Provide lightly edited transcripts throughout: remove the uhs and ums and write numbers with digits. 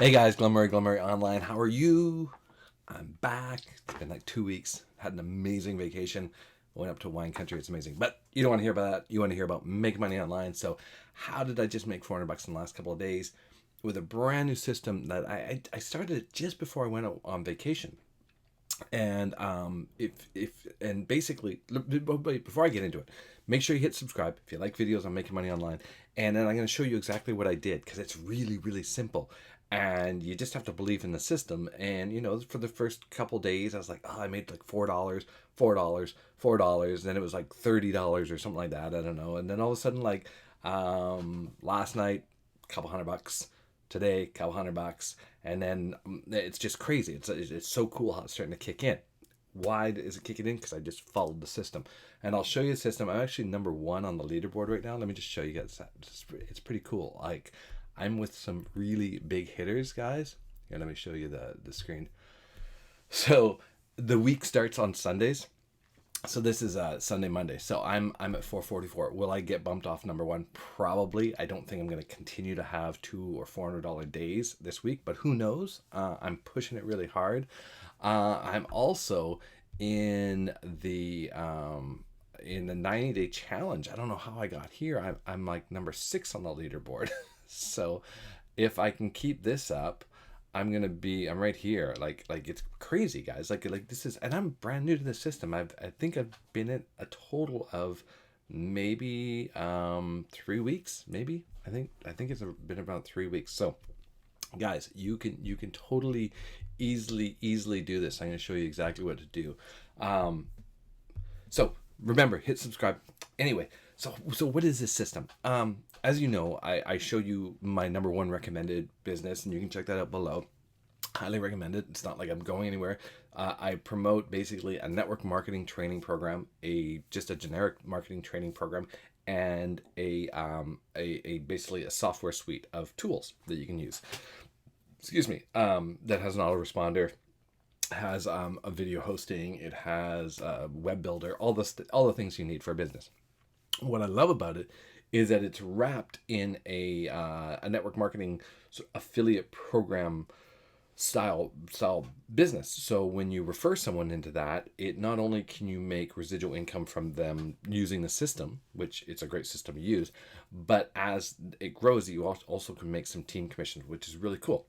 Hey guys, Glen Murray Online. How are you? I'm back. It's been like 2 weeks. Had an amazing vacation. Went up to wine country. It's amazing. But you don't want to hear about that. You want to hear about making money online. So, how did I just make $400 in the last couple of days with a brand new system that I started it just before I went on vacation. And if and basically, before I get into it, make sure you hit subscribe if you like videos on making money online. And then I'm going to show you exactly what I did because it's really, really simple. And you just have to believe in the system. And for the first couple days, I was like, oh, I made like $4, $4, $4. Then it was like $30 or something like that. I don't know. And then all of a sudden, like last night, a couple $100. Today, couple $100, and then it's just crazy. It's so cool how it's starting to kick in. Why is it kicking in? Because I just followed the system, and I'll show you the system. I'm actually number one on the leaderboard right now. Let me just show you guys that. It's pretty cool. Like, I'm with some really big hitters, guys. Here, let me show you the screen. So the week starts on Sundays. So this is Sunday, Monday. So I'm at 444. Will I get bumped off number one? Probably. I don't think I'm going to continue to have $200 or $400 days this week, but who knows? I'm pushing it really hard. I'm also in the 90-day challenge. I don't know how I got here. I'm like number 6 on the leaderboard. So if I can keep this up, I'm right here. Like it's crazy, guys. Like this is, and I'm brand new to the system. I think I've been in a total of maybe 3 weeks. Maybe I think it's been about 3 weeks. So, guys, you can totally easily do this. I'm going to show you exactly what to do. So remember, hit subscribe. Anyway, so what is this system? As you know, I showed you my number one recommended business, and you can check that out below. Highly recommend it. It's not like I'm going anywhere. I promote basically a network marketing training program, just a generic marketing training program, and a basically a software suite of tools that you can use. Excuse me. That has an autoresponder, has a video hosting, it has a web builder, all the things you need for a business. What I love about it is that it's wrapped in a network marketing affiliate program style business. So when you refer someone into that, it not only can you make residual income from them using the system, which it's a great system to use, but as it grows, you also can make some team commissions, which is really cool.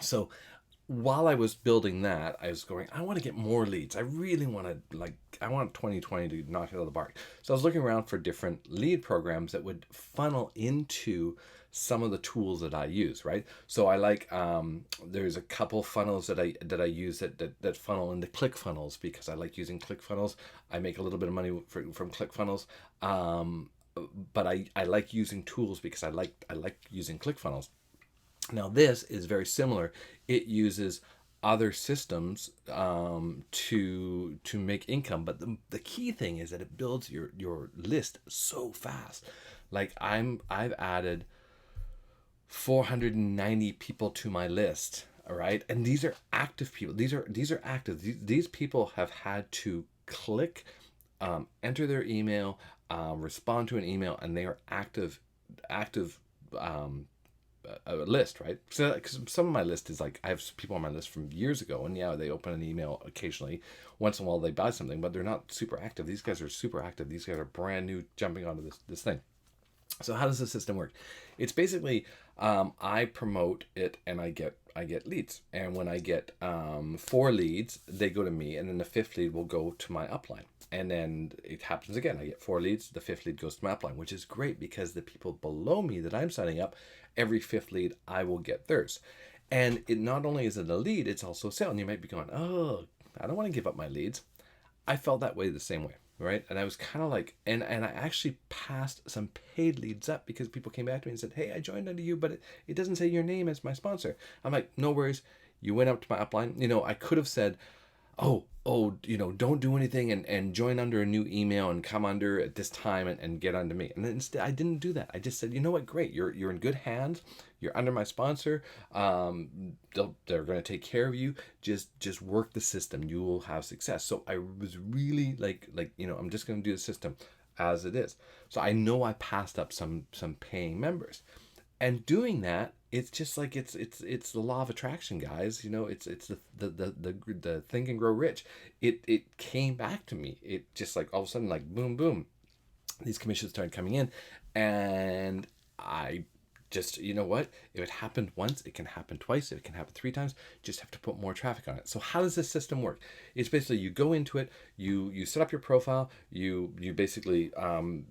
So while I was building that, I was going, I want to get more leads. I really want to, I want 2020 to knock it out of the park. So I was looking around for different lead programs that would funnel into some of the tools that I use, right? So I like, there's a couple funnels that I use that funnel into Clickfunnels because I like using Clickfunnels. I make a little bit of money from Clickfunnels. But I like using tools because I like using Clickfunnels. Now this is very similar. It uses other systems to make income, but the key thing is that it builds your list so fast. Like I've added 490 people to my list. All right, and these are active people. These are active. These people have had to click, enter their email, respond to an email, and they are active. A list, right? So cause some of my list is like I have people on my list from years ago, and yeah, they open an email occasionally. Once in a while, they buy something, but they're not super active. These guys are super active. These guys are brand new, jumping onto this thing. So how does the system work? It's basically I promote it and I get leads, and when I get 4 leads, they go to me, and then the 5th lead will go to my upline. And then it happens again. I get 4 leads, the 5th lead goes to my upline, which is great because the people below me that I'm signing up, every 5th lead, I will get theirs. And it not only is it a lead, it's also a sale. And you might be going, oh, I don't want to give up my leads. I felt that way the same way, right? And I was kind of like, and I actually passed some paid leads up because people came back to me and said, hey, I joined under you, but it doesn't say your name as my sponsor. I'm like, no worries. You went up to my upline. I could have said, oh, don't do anything and join under a new email and come under at this time and get under me. And instead, I didn't do that. I just said, you know what, great. You're in good hands. You're under my sponsor. They're going to take care of you. Just work the system. You will have success. So I was really like, I'm just going to do the system as it is. So I know I passed up some paying members. And doing that, it's just like it's the law of attraction, guys. It's the think and grow rich. It came back to me. It just like all of a sudden, like boom boom, these commissions started coming in, and I just, you know what, if it happened once, it can happen twice, it can happen 3 times. Just have to put more traffic on it. So how does this system work? It's basically, you go into it, you set up your profile, you basically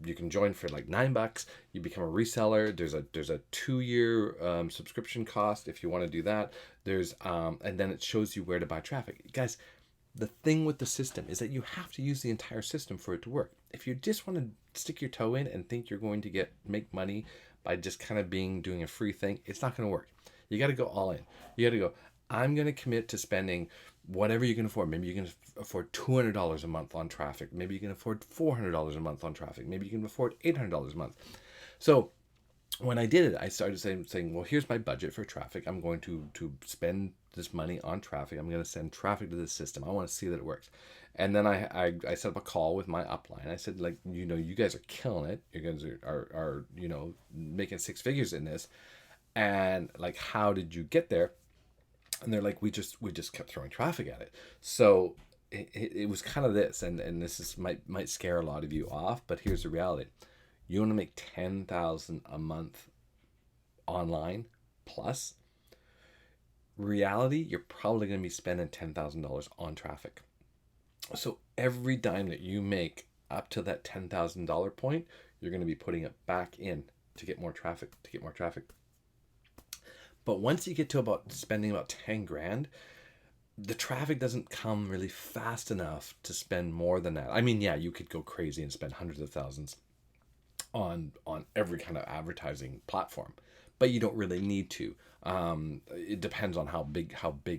you can join for like $9. You become a reseller. There's a 2-year subscription cost if you want to do that. There's and then it shows you where to buy traffic, guys. The thing with the system is that you have to use the entire system for it to work. If you just want to stick your toe in and think you're going to make money by just kind of doing a free thing, it's not going to work. You got to go all in. You got to go, I'm going to commit to spending whatever you can afford. Maybe you can afford $200 a month on traffic. Maybe you can afford $400 a month on traffic. Maybe you can afford $800 a month. So when I did it, I started saying, well, here's my budget for traffic. I'm going to spend this money on traffic. I'm going to send traffic to this system. I want to see that it works. And then I set up a call with my upline. I said, like, you guys are killing it. You guys are making 6 figures in this. And like, how did you get there? And they're like, we just kept throwing traffic at it. So it was kind of this, and this is might scare a lot of you off, but here's the reality. You want to make $10,000 a month online plus. Reality, you're probably going to be spending $10,000 on traffic. So every dime that you make up to that $10,000 point, you're going to be putting it back in to get more traffic. But once you get to about spending about 10 grand, the traffic doesn't come really fast enough to spend more than that. I mean, yeah, you could go crazy and spend hundreds of thousands on every kind of advertising platform, but you don't really need to. It depends on how big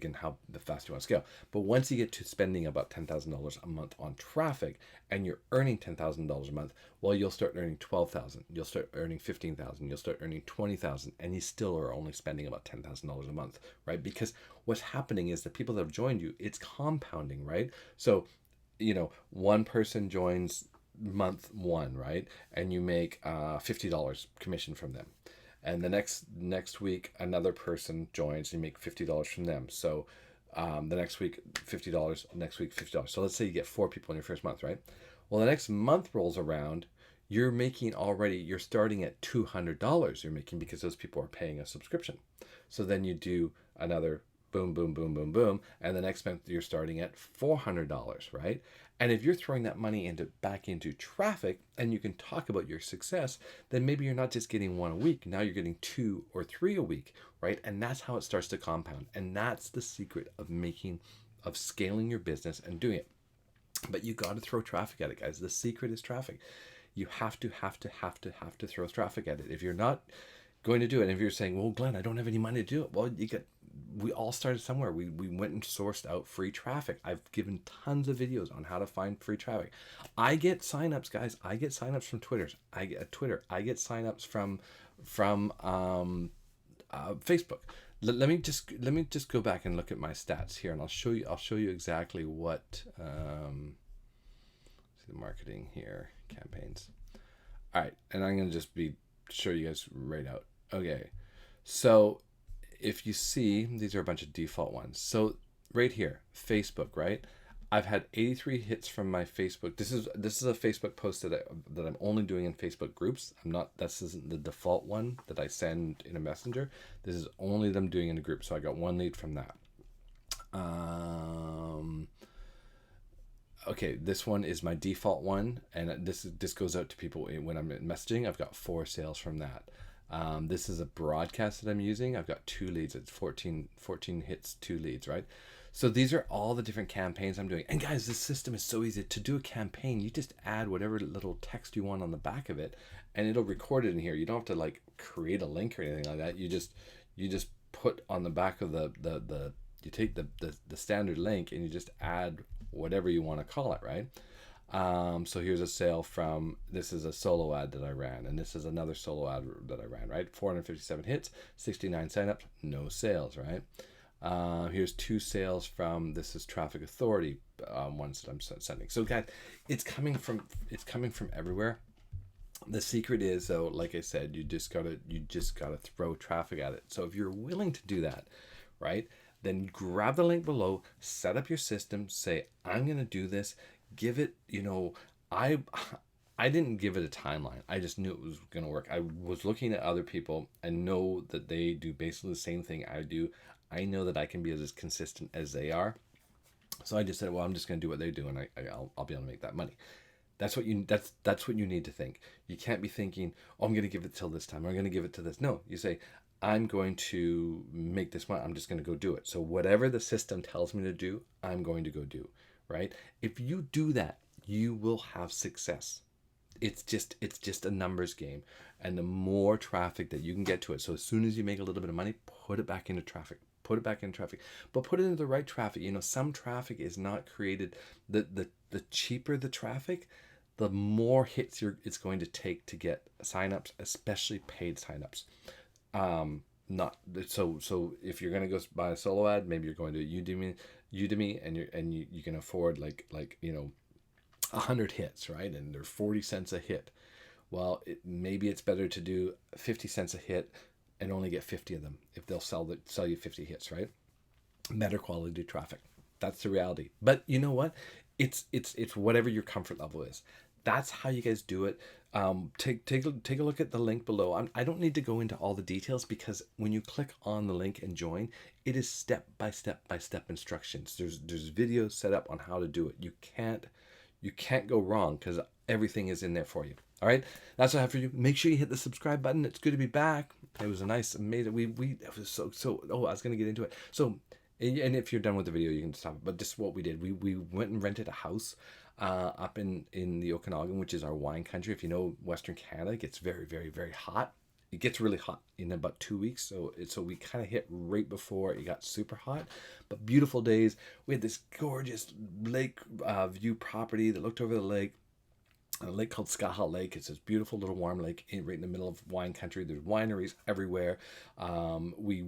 and how the fast you want to scale. But once you get to spending about $10,000 a month on traffic, and you're earning $10,000 a month, well, you'll start earning $12,000. You'll start earning $15,000. You'll start earning $20,000, and you still are only spending about $10,000 a month, right? Because what's happening is the people that have joined you, it's compounding, right? So, one person joins month 1, right? And you make $50 commission from them. And the next week, another person joins and you make $50 from them. So the next week, $50, next week, $50. So let's say you get 4 people in your first month, right? Well, the next month rolls around, you're starting at $200 you're making, because those people are paying a subscription. So then you do another boom, boom, boom, boom, boom. And the next month you're starting at $400, right? And if you're throwing that money back into traffic, and you can talk about your success, then maybe you're not just getting 1 a week. Now you're getting 2 or 3 a week, right? And that's how it starts to compound. And that's the secret of scaling your business and doing it. But you got to throw traffic at it, guys. The secret is traffic. You have to throw traffic at it. If you're not going to do it, and if you're saying, well, Glenn, I don't have any money to do it. Well, we all started somewhere. We went and sourced out free traffic. I've given tons of videos on how to find free traffic. I get signups, guys. I get signups from Twitter. I get signups from Facebook. Let me just go back and look at my stats here, and I'll show you exactly what see the marketing here, campaigns. All right, and I'm gonna just show you guys right out. Okay, so if you see, these are a bunch of default ones. So right here, Facebook, right? I've had 83 hits from my Facebook. This is a Facebook post that I'm only doing in Facebook groups. This isn't the default one that I send in a messenger. This is only them doing in a group. So I got 1 lead from that. Okay, this one is my default one, and this goes out to people when I'm messaging. I've got 4 sales from that. This is a broadcast that I'm using. I've got 2 leads. It's 14 hits, 2 leads, right? So these are all the different campaigns I'm doing. And guys, this system is so easy. To do a campaign, you just add whatever little text you want on the back of it, and it'll record it in here. You don't have to like create a link or anything like that. You just put on the back of you take the standard link, and you just add whatever you want to call it, right? So here's a sale from, this is a solo ad that I ran, and this is another solo ad that I ran, right? 457 hits, 69 signups, no sales, right? Here's 2 sales from, this is Traffic Authority ones that I'm sending. So guys, it's coming from everywhere. The secret is, though, like I said, you just gotta throw traffic at it. So if you're willing to do that, right, then grab the link below, set up your system, say, I'm gonna do this, give it, I didn't give it a timeline. I just knew it was gonna work. I was looking at other people. I know that they do basically the same thing I do. I know that I can be as consistent as they are. So I just said, well, I'm just going to do what they do, and I'll be able to make that money. That's what you need to think. You can't be thinking, oh, I'm going to give it till this time, or I'm going to give it to this. No, you say, I'm going to make this money. I'm just going to go do it. So whatever the system tells me to do, I'm going to go do. Right? If you do that, you will have success. It's just a numbers game, and the more traffic that you can get to it. So as soon as you make a little bit of money, put it back into traffic. Put it back in traffic, but put it into the right traffic. Some traffic is not created. The cheaper the traffic, the more hits it's going to take to get signups, especially paid signups. Not so if you're going to go buy a solo ad, maybe you're going to Udemy, and you can afford like 100 hits, right? And they're 40 cents a hit. Well, maybe it's better to do 50 cents a hit and only get 50 of them if they'll sell you 50 hits, right? Better quality traffic. That's the reality. But you know what? It's whatever your comfort level is. That's how you guys do it. Take a look at the link below. I don't need to go into all the details, because when you click on the link and join, it is step by step instructions. There's videos set up on how to do it. You can't go wrong, because everything is in there for you. All right, that's what I have for you. Make sure you hit the subscribe button. It's good to be back. It was a nice, amazing. It was so. Oh, I was gonna get into it. So, and if you're done with the video, you can stop it. But just what we did, we went and rented a house, up in the Okanagan, which is our wine country. If you know Western Canada, it gets very, very, very hot. It gets really hot in about 2 weeks. So we kind of hit right before it got super hot, but beautiful days. We had this gorgeous lake view property that looked over the lake. A lake called Skaha Lake. It's this beautiful little warm lake right in the middle of wine country. There's wineries everywhere. We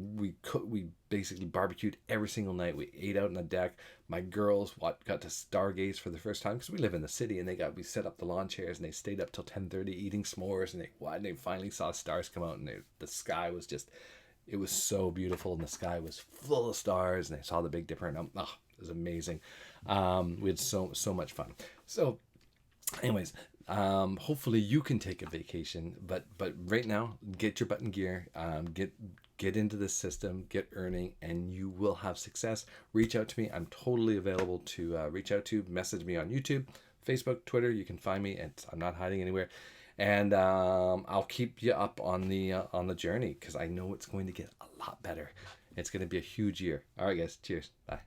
basically barbecued every single night. We ate out on the deck. My girls got to stargaze for the first time, because we live in the city, and we set up the lawn chairs, and they stayed up till 10:30 eating s'mores, and they finally saw stars come out, and the sky was just, it was so beautiful, and the sky was full of stars, and they saw the Big Dipper, and it was amazing. We had so much fun. So anyways, hopefully you can take a vacation, but right now, get your butt in gear, get into the system, get earning, and you will have success. Reach out to me. I'm totally available to reach out to. Message me on YouTube, Facebook, Twitter. You can find me, and I'm not hiding anywhere. And I'll keep you up on the journey, because I know it's going to get a lot better. It's going to be a huge year. All right, guys. Cheers. Bye.